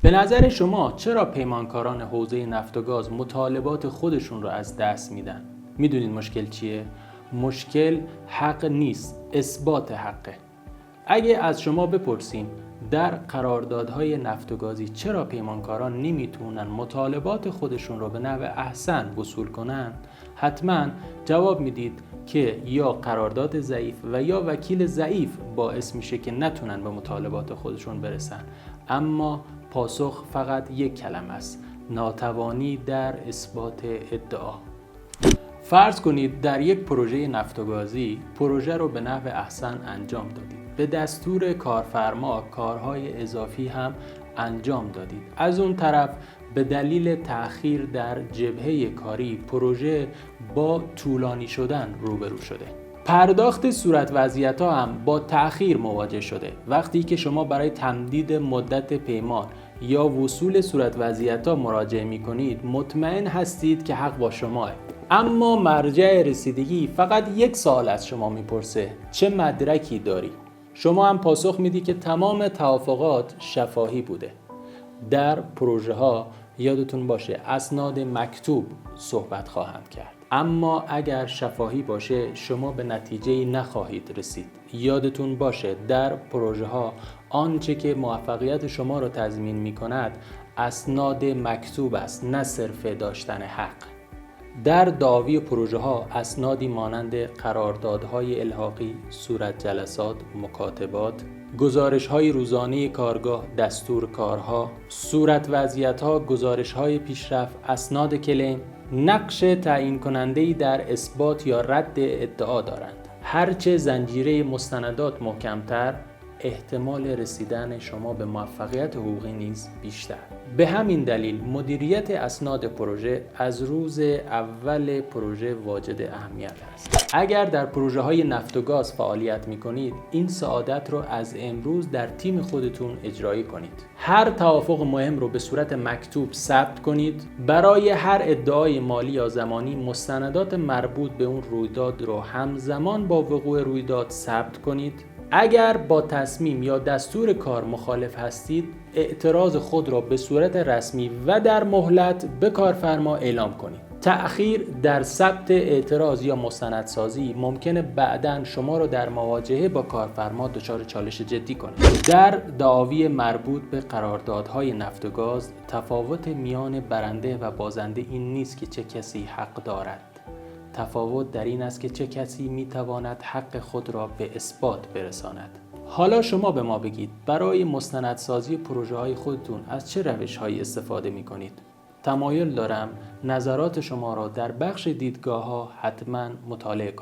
به نظر شما چرا پیمانکاران حوزه نفت و گاز مطالبات خودشون رو از دست میدن؟ میدونید مشکل چیه؟ مشکل حق نیست، اثبات حقه. اگه از شما بپرسیم در قراردادهای نفت و گازی چرا پیمانکاران نمیتونن مطالبات خودشون رو به نحو احسن وصول کنن، حتما جواب میدید که یا قرارداد ضعیف و یا وکیل ضعیف باعث میشه که نتونن به مطالبات خودشون برسن. اما پاسخ فقط یک کلمه است: ناتوانی در اثبات ادعا. فرض کنید در یک پروژه نفت و گازی پروژه رو به نحو احسن انجام دادید. به دستور کارفرما کارهای اضافی هم انجام دادید. از اون طرف به دلیل تأخیر در جبهه کاری پروژه با طولانی شدن روبرو شده. پرداخت صورت وضعیت‌ها هم با تأخیر مواجه شده. وقتی که شما برای تمدید مدت پیمان یا وصول صورت وضعیت‌ها مراجعه می‌کنید، مطمئن هستید که حق با شماه. اما مرجع رسیدگی فقط یک سوال از شما میپرسه: چه مدرکی داری؟ شما هم پاسخ میدی که تمام توافقات شفاهی بوده. در پروژه ها یادتون باشه اسناد مکتوب صحبت خواهند کرد. اما اگر شفاهی باشه شما به نتیجه نخواهید رسید. یادتون باشه در پروژه ها آنچه که موفقیت شما را تضمین می کند اسناد مکتوب است، نه صرف داشتن حق. در دعاوی پروژه ها اسنادی مانند قراردادهای الحاقی، صورت جلسات، مکاتبات، گزارش های روزانه کارگاه، دستور کارها، صورت وضعیت ها، گزارش های پیشرفت، اسناد کلیم، نقش تعیین کننده‌ای در اثبات یا رد ادعا دارند. هرچه زنجیره مستندات محکمتر، احتمال رسیدن شما به موفقیت حقوقی نیز بیشتر. به همین دلیل مدیریت اسناد پروژه از روز اول پروژه واجد اهمیت است. اگر در پروژه های نفت و گاز فعالیت می کنید، این سعادت رو از امروز در تیم خودتون اجرایی کنید. هر توافق مهم رو به صورت مکتوب ثبت کنید. برای هر ادعای مالی یا زمانی مستندات مربوط به اون رویداد رو همزمان با وقوع رویداد ثبت کنید. اگر با تصمیم یا دستور کار مخالف هستید، اعتراض خود را به صورت رسمی و در مهلت به کارفرما اعلام کنید. تأخیر در ثبت اعتراض یا مستندسازی ممکنه بعداً شما را در مواجهه با کارفرما دچار چالش جدی کنه. در دعاوی مربوط به قراردادهای نفت و گاز تفاوت میان برنده و بازنده این نیست که چه کسی حق دارد. تفاوت در این است که چه کسی میتواند حق خود را به اثبات برساند. حالا شما به ما بگید برای مستندسازی پروژه های خودتون از چه روش هایی استفاده می کنید؟ تمایل دارم نظرات شما را در بخش دیدگاه ها حتما مطالعه کنید.